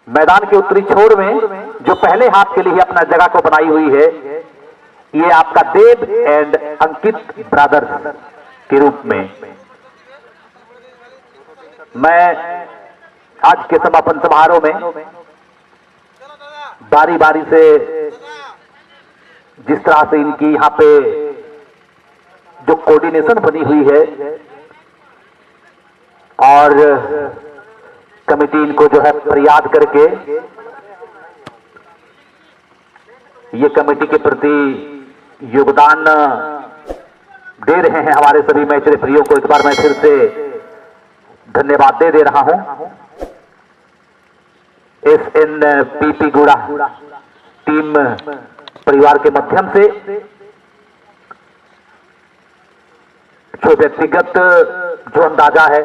मैदान के उत्तरी छोर में जो पहले हाथ के लिए अपना जगह को बनाई हुई है, ये आपका देव एंड अंकित ब्रदर्स के रूप में। मैं आज के समापन समारोह में बारी बारी से जिस तरह से इनकी यहां पे जो कोऑर्डिनेशन बनी हुई है और कमेटी इनको जो है फरियाद करके ये कमेटी के प्रति योगदान दे रहे हैं। हमारे सभी मैच रेफरियों को एक बार मैं फिर से धन्यवाद दे रहा हूं। SNPP गुड़ा टीम परिवार के माध्यम से जो व्यक्तिगत जो अंदाजा है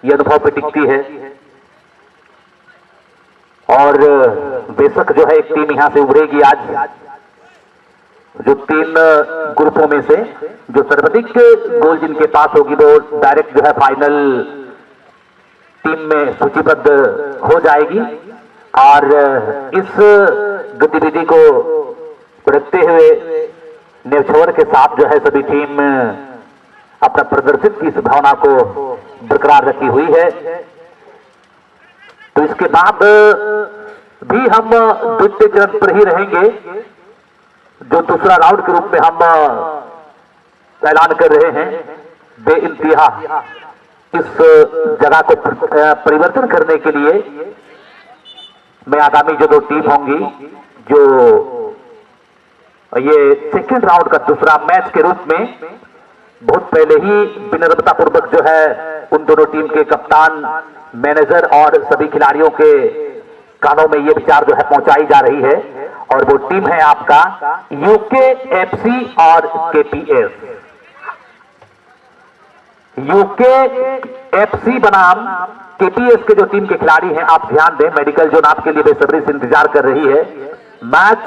ये अनुभव पे टिकती है और बेशक जो है एक टीम यहां से उभरेगी आज, जो 3 ग्रुपों में से जो सर्वाधिक गोल जिनके पास होगी वो डायरेक्ट जो है फाइनल टीम में सूचीबद्ध हो जाएगी। और इस गतिविधि को रखते हुए नेवछोर के साथ जो है सभी टीम अपना प्रदर्शित की इस भावना को बरकरार रखी हुई है। तो इसके बाद भी हम द्वितीय चरण पर ही रहेंगे, जो दूसरा राउंड के रूप में हम ऐलान कर रहे हैं। बेइंतहा इस जगह को परिवर्तन करने के लिए मैं आगामी जो 2 टीम होंगी, जो ये सेकेंड राउंड का दूसरा मैच के रूप में बहुत पहले ही विनम्रता पूर्वक जो है उन दोनों टीम के कप्तान, मैनेजर और सभी खिलाड़ियों के कानों में ये विचार जो है पहुंचाई जा रही है। और वो टीम है आपका UKFC और KPS। UKFC बनाम KPS के जो टीम के खिलाड़ी हैं, आप ध्यान दें, मेडिकल जोन आपके लिए बेसब्री से इंतजार कर रही है। मैच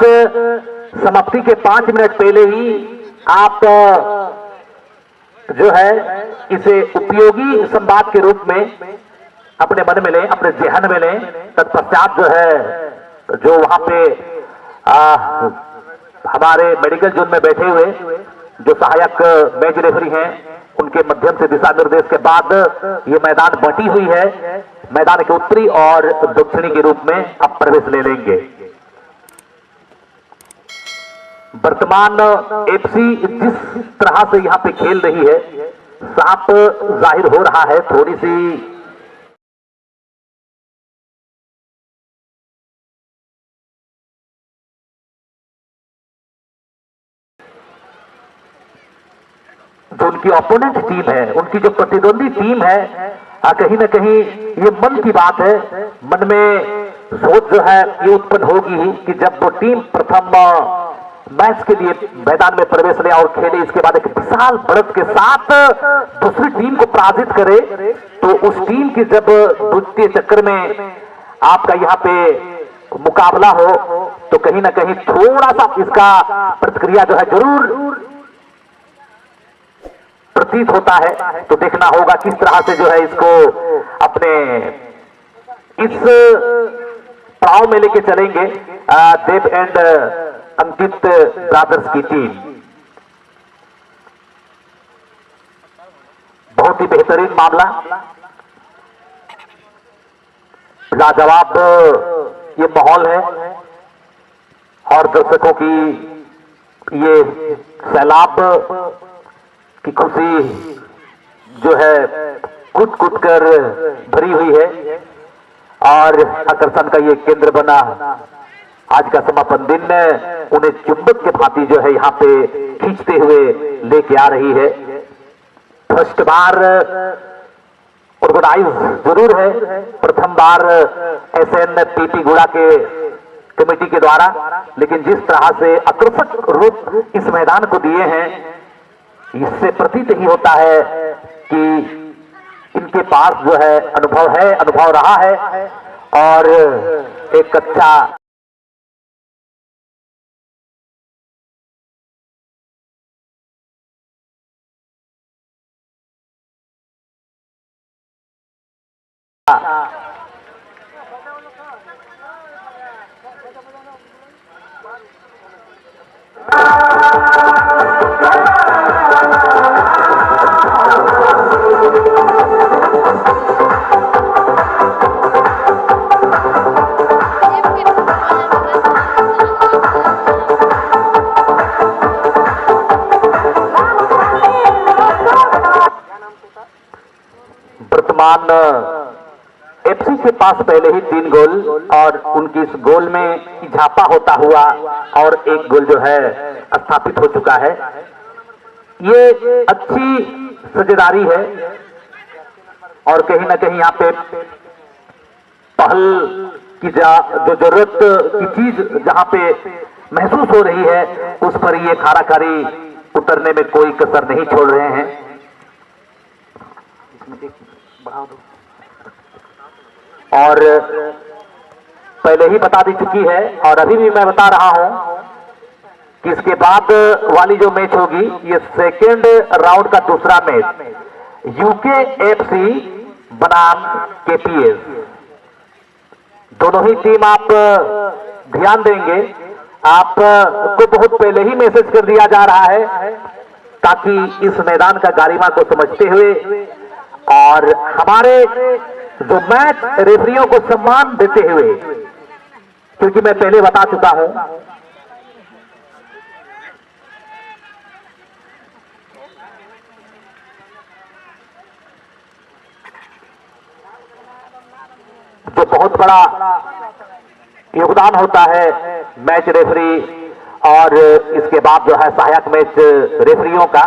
समाप्ति के 5 मिनट पहले ही आप जो है इसे उपयोगी संवाद के रूप में अपने मन में लें, अपने जहन में लें। तत्पश्चात जो है जो वहां पे हमारे मेडिकल जोन में बैठे हुए जो सहायक मैच रेफरी हैं, उनके माध्यम से दिशा निर्देश के बाद ये मैदान बंटी हुई है। मैदान के उत्तरी और दक्षिणी के रूप में अब प्रवेश ले लेंगे। वर्तमान FC जिस तरह से यहां पे खेल रही है, साफ जाहिर हो रहा है थोड़ी सी जो उनकी ओपोनेंट टीम है, उनकी जो प्रतिद्वंदी टीम है, कहीं ना कहीं ये मन की बात है, मन में सोच जो है ये उत्पन्न होगी कि जब वो टीम प्रथम मैच के लिए मैदान में प्रवेश ले और खेले, इसके बाद एक विशाल बढ़त के साथ दूसरी टीम को पराजित करे, तो उस टीम की जब द्वितीय चक्कर में आपका यहाँ पे मुकाबला हो तो कहीं ना कहीं थोड़ा सा इसका प्रतिक्रिया जो है जरूर प्रतीत होता है। तो देखना होगा किस तरह से जो है इसको अपने इस पड़ाव में लेके चलेंगे देव एंड अंकित ब्रदर्स की टीम। बहुत ही बेहतरीन मामला, लाजवाब ये माहौल है और दर्शकों की ये सैलाब की खुशी जो है कूट कूट कर भरी हुई है और आकर्षण का ये केंद्र बना आज का समापन दिन उन्हें चुंबक के भांति जो है यहाँ पे खींचते हुए लेके आ रही है। फर्स्ट बार ऑर्गेनाइज जरूर है, प्रथम बार SNPP गुड़ा के कमेटी के द्वारा, लेकिन जिस तरह से आकर्षक रूप इस मैदान को दिए हैं, इससे प्रतीत ही होता है कि इनके पास जो है अनुभव रहा है और एक अच्छा वर्तमान एफसी के पास पहले ही 3 गोल और उनकी इस गोल में इजाफा होता हुआ और एक गोल जो है स्थापित हो चुका है। ये अच्छी साझेदारी है और कहीं ना कहीं यहाँ पे पहल की जो जरूरत की चीज जहां पे महसूस हो रही है उस पर ये खाराकारी उतरने में कोई कसर नहीं छोड़ रहे हैं। और पहले ही बता दी चुकी है और अभी भी मैं बता रहा हूं कि इसके बाद वाली जो मैच होगी ये सेकेंड राउंड का दूसरा मैच यूके एफसी बनाम केपीएस, दोनों ही टीम आप ध्यान देंगे आपको बहुत पहले ही मैसेज कर दिया जा रहा है ताकि इस मैदान का गारिमा को समझते हुए और हमारे जो मैच रेफरियों को सम्मान देते हुए, क्योंकि मैं पहले बता चुका हूं जो बहुत बड़ा योगदान होता है मैच रेफरी और इसके बाद जो है सहायक मैच रेफरियों का,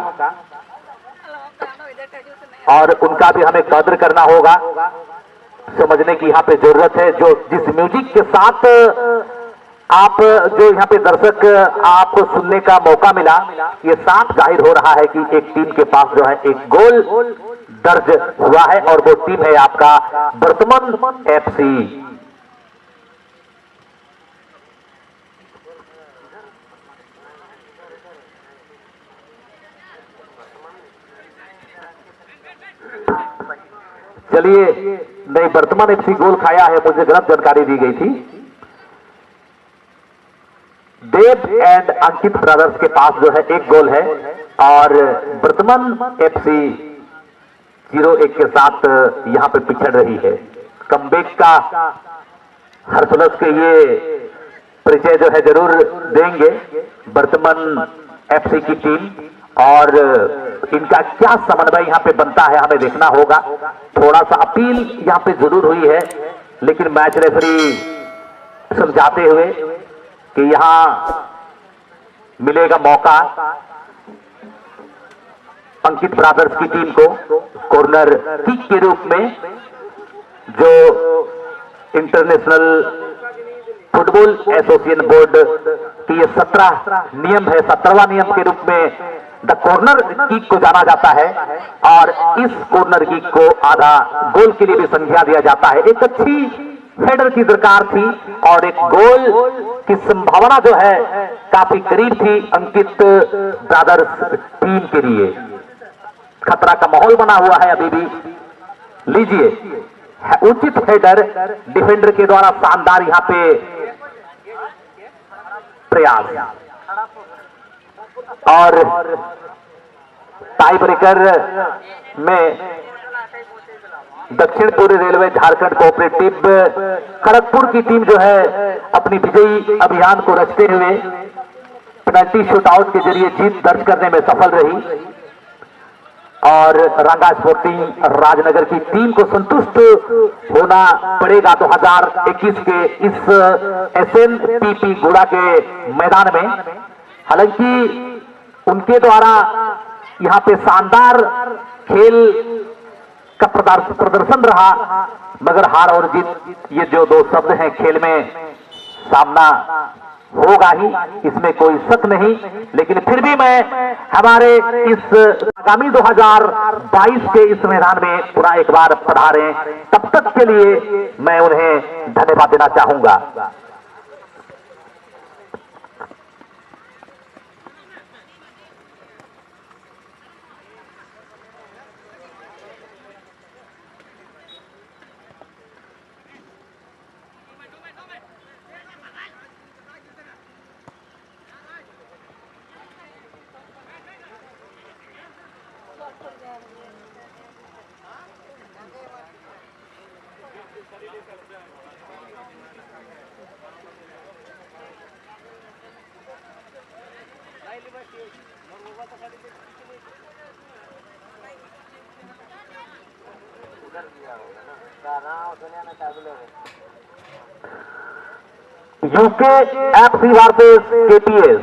और उनका भी हमें कदर करना होगा, समझने की यहाँ पे जरूरत है। जो जिस म्यूजिक के साथ आप जो यहाँ पे दर्शक आपको सुनने का मौका मिला, ये साफ जाहिर हो रहा है कि एक टीम के पास जो है एक गोल दर्ज हुआ है और वो टीम है आपका वर्तमान एफसी। चलिए, नहीं, वर्तमान एफसी गोल खाया है, मुझे गलत जानकारी दी गई थी। देव एंड अंकित ब्रदर्स के पास जो है एक गोल है और वर्तमान एफसी 0-1 के साथ यहां पे पिछड़ रही है। कमबैक का हर्षोल्लास के ये परिचय जो है जरूर देंगे वर्तमान एफसी की टीम, और इनका क्या समन्वय यहां पे बनता है हमें देखना होगा। थोड़ा सा अपील यहां पे जरूर हुई है, लेकिन मैच रेफरी समझाते हुए कि यहां मिलेगा मौका अंकित ब्रदर्स की टीम को कॉर्नर किक के रूप में, जो इंटरनेशनल फुटबॉल एसोसिएशन बोर्ड की ये 17 नियम है, 17वां नियम के रूप में द कॉर्नर किक को जाना जाता है और इस कॉर्नर किक को आधा गोल के लिए भी संज्ञा दिया जाता है। एक अच्छी हेडर की दरकार थी और एक गोल की संभावना जो है काफी करीब थी अंकित ब्रदर्स टीम के लिए। खतरा का माहौल बना हुआ है अभी भी। लीजिए, उचित हेडर डिफेंडर के द्वारा शानदार यहां पे प्रयास, और टाई ब्रेकर में दक्षिण पूर्व रेलवे झारखंड कोऑपरेटिव खड़गपुर की टीम जो है अपनी विजयी अभियान को रचते हुए पेनल्टी शूटआउट के जरिए जीत दर्ज करने में सफल रही और रंगा स्पोर्टिंग राजनगर की टीम को संतुष्ट होना पड़ेगा 2021 के इस एसएनपीपी गुड़ा के मैदान में। हालांकि उनके द्वारा यहां पे शानदार खेल का प्रदर्शन रहा, मगर हार और जीत ये जो दो शब्द हैं खेल में सामना होगा ही, इसमें कोई शक नहीं। लेकिन फिर भी मैं हमारे इस आगामी 2022 के इस मैदान में पुनः एक बार पधारे, तब तक के लिए मैं उन्हें धन्यवाद देना चाहूंगा। UK FC versus KPS.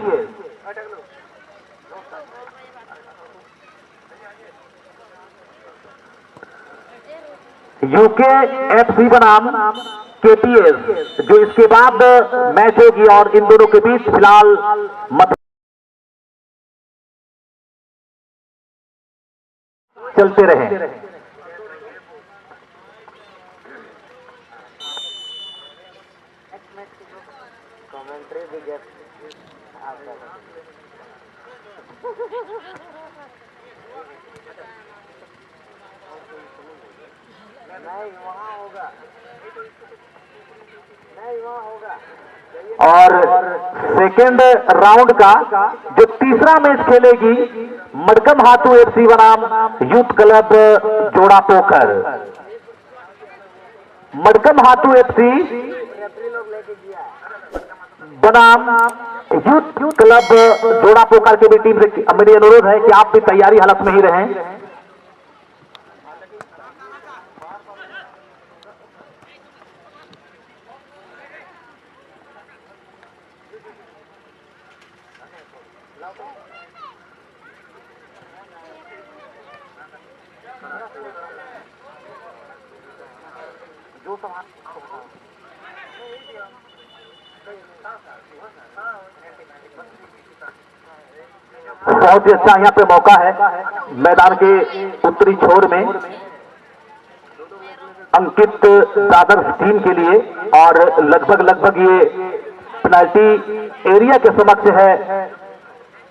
UK FC बनाम केपीएस, जो इसके बाद मैच होगी और इन दोनों के बीच फिलहाल मत चलते रहे। और सेकेंड राउंड का जो तीसरा मैच खेलेगी मडकम हाथू एफसी बनाम यूथ क्लब जोड़ा पोखर। मडकम हाथू एफसी बनाम यूथ क्लब जोड़ा पोखर के भी टीम से मेरी अनुरोध है कि आप भी तैयारी हालत में ही रहें। बहुत ही अच्छा यहाँ पे मौका है मैदान के उत्तरी छोर में अंकित ब्रादर्स टीम के लिए, और लगभग ये पेनाल्टी एरिया के समक्ष है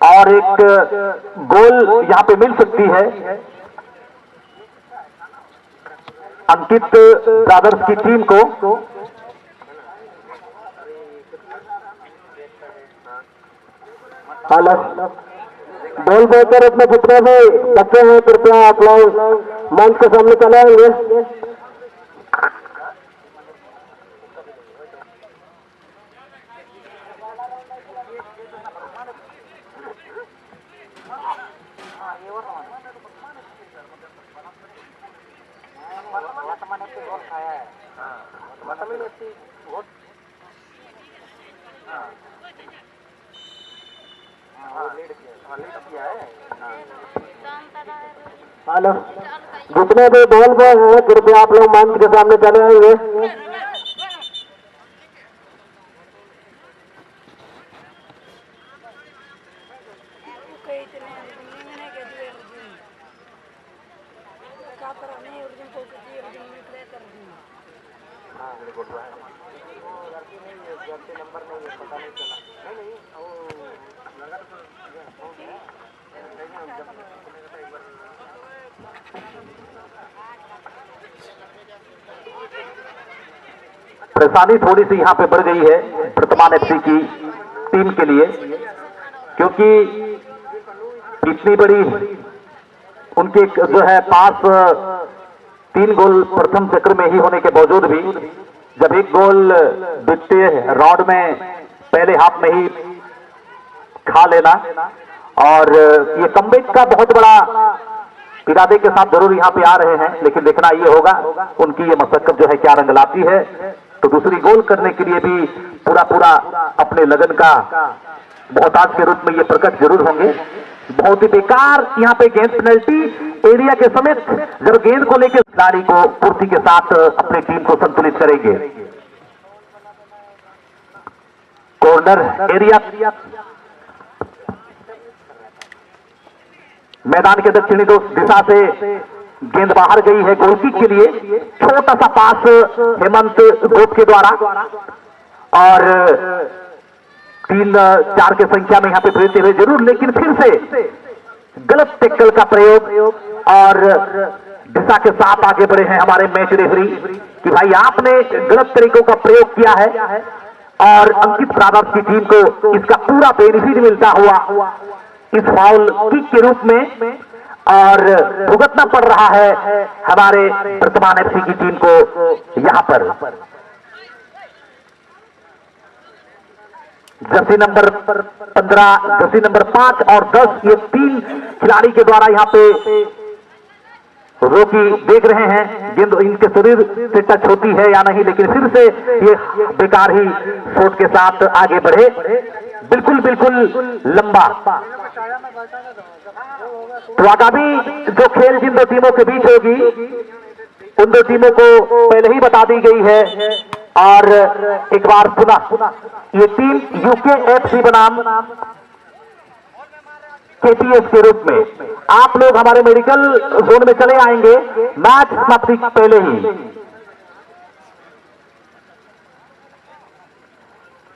और एक गोल यहाँ पे मिल सकती है अंकित ब्रादर्स की टीम को। बॉल बॉकर अपने जितने भी बच्चे हैं कृपया आप लोग मंच के सामने चले आएंगे। हेलो, जितने भी बॉल बॉय हैं कृपया आप लोग मंच के सामने चले आएंगे। परेशानी थोड़ी सी यहाँ पे बढ़ गई है वर्तमान एफसी की टीम के लिए, क्योंकि इतनी बड़ी उनके जो है पास 3 गोल प्रथम चक्र में ही होने के बावजूद भी जब एक गोल द्वितीय राउंड में पहले हाफ में ही खा लेना, और ये कमबैक का बहुत बड़ा इरादे के साथ जरूर यहाँ पे आ रहे हैं, लेकिन देखना ये होगा उनकी ये मशक्कत जो है क्या रंग लाती है। तो दूसरी गोल करने के लिए भी पूरा अपने लगन का मोहताज के रूप में ये प्रकट जरूर होंगे। बहुत ही बेकार यहाँ पे गेंद पेनल्टी एरिया के समेत जब गेंद को लेकर खिलाड़ी को फुर्ती के साथ अपनी टीम को संतुलित करेंगे। कॉर्नर एरिया मैदान के दक्षिणी दिशा से गेंद बाहर गई है गोल किक के लिए। छोटा सा पास हेमंत गोप के द्वारा, और 3-4 के संख्या में यहां पे भेजते हुए जरूर, लेकिन फिर से गलत टैकल का प्रयोग और दिशा के साथ आगे बढ़े हैं हमारे मैच रेफरी कि भाई आपने गलत तरीकों का प्रयोग किया है, और अंकित ब्रादर्स की टीम को इसका पूरा बेनिफिट मिलता हुआ इस फाउल किक के रूप में और भुगतना पड़ रहा है हमारे वर्तमान एफसी की टीम को यहां पर। जर्सी नंबर 15, जर्सी नंबर 5 और 10 ये 3 खिलाड़ी के द्वारा यहां पे रोकी देख रहे हैं गेंद इनके शरीर से टच होती है या नहीं, लेकिन फिर से ये बेकार ही शॉट के साथ आगे बढ़े। बिल्कुल बिल्कुल लंबा। तो आगामी जो खेल जिन दो टीमों के बीच होगी उन दो टीमों को पहले ही बता दी गई है। और एक बार पुनः ये टीम यूकेएफसी बनाम केपीएस के रूप में आप लोग हमारे मेडिकल जोन में चले आएंगे मैच समाप्ति पहले ही।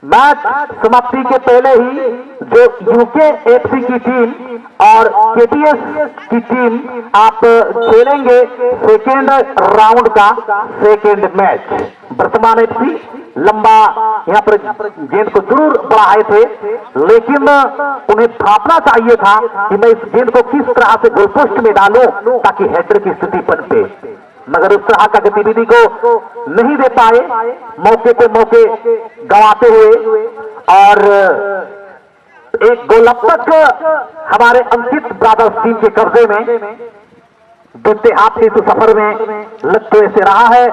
मैच समाप्ति के पहले ही जो यूकेएफसी की टीम और केपीएस की टीम आप खेलेंगे सेकेंड राउंड का सेकेंड मैच। वर्तमान एफसी लंबा यहां पर गेंद को जरूर बढ़ाए थे, लेकिन उन्हें भापना चाहिए था कि मैं इस गेंद को किस तरह से गोलपोस्ट में डालूं ताकि हेडर की स्थिति पनपे, मगर उस तरह का गतिविधि को नहीं दे पाए। मौके पे मौके गंवाते हुए और एक गोल अब तक हमारे अंकित ब्रादर्स टीम के कब्जे में बीते हाथ के सफर में लग तो ऐसे रहा है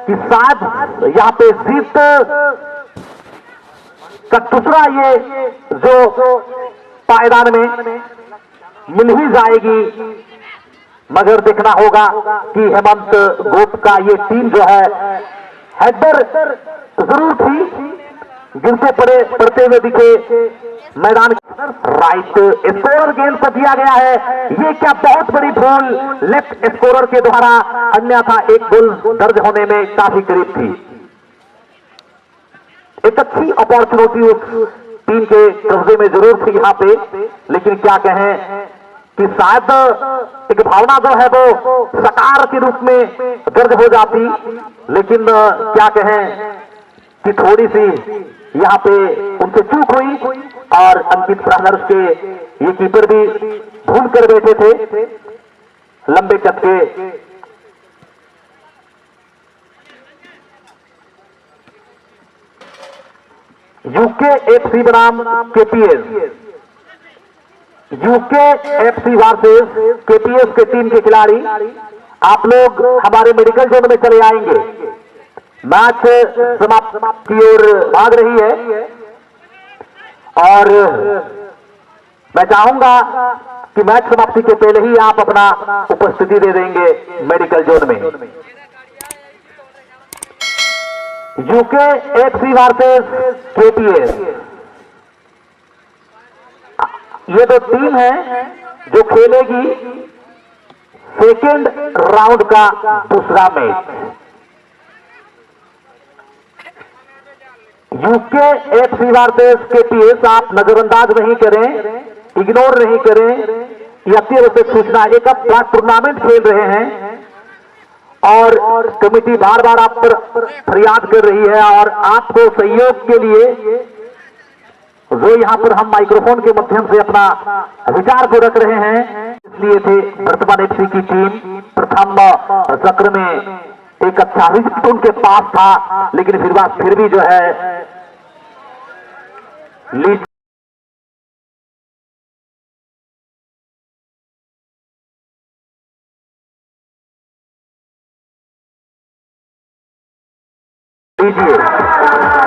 कि शायद यहां पे जीत का दूसरा ये जो पायदान में मिल ही जाएगी, मगर देखना होगा कि हेमंत गोप का ये टीम जो है हेडर जरूर थी, गिरते पड़ते हुए दिखे मैदान। राइट स्कोरर गेंद को दिया गया है, ये क्या बहुत बड़ी भूल लेफ्ट स्कोरर के द्वारा, अन्यथा एक गोल दर्ज होने में काफी करीब थी। एक अच्छी अपॉर्चुनिटी उस टीम के कब्जे में जरूर थी यहां पे, लेकिन क्या कहें कि शायद एक भावना जो है वो सकार के रूप में दर्ज हो जाती, लेकिन क्या कहें कि थोड़ी सी यहाँ पे उनसे चूक हुई और अंकित ब्रादर्स के ये कीपर भी भूल कर बैठे थे लंबे कद के। यूकेएफसी बनाम केपीएस, यूकेएफसी वर्सेस केपीएस के टीम के खिलाड़ी आप लोग हमारे मेडिकल जोन में चले आएंगे। मैच समाप्ति की ओर भाग रही है और मैं चाहूंगा कि मैच समाप्ति के पहले ही आप अपना उपस्थिति दे देंगे मेडिकल जोन में। यूकेएफसी वर्सेस केपीएस, ये दो टीम है जो खेलेगी सेकेंड राउंड का दूसरा मैच। यूकेएफसी वर्सेस केपीएस आप नजरअंदाज नहीं करें, इग्नोर नहीं करें, यह अत्यावश्यक सूचना। एक आप टूर्नामेंट खेल रहे हैं और कमेटी बार बार आप पर फरियाद कर रही है और आपको सहयोग के लिए जो यहाँ पर हम माइक्रोफोन के माध्यम से अपना विचार को रख रहे हैं, इसलिए थे वर्तमान एफसी की टीम प्रथम चक्र में एक अच्छा रिजल्ट उनके पास था, लेकिन फिर भी जो है लीड लीजिए।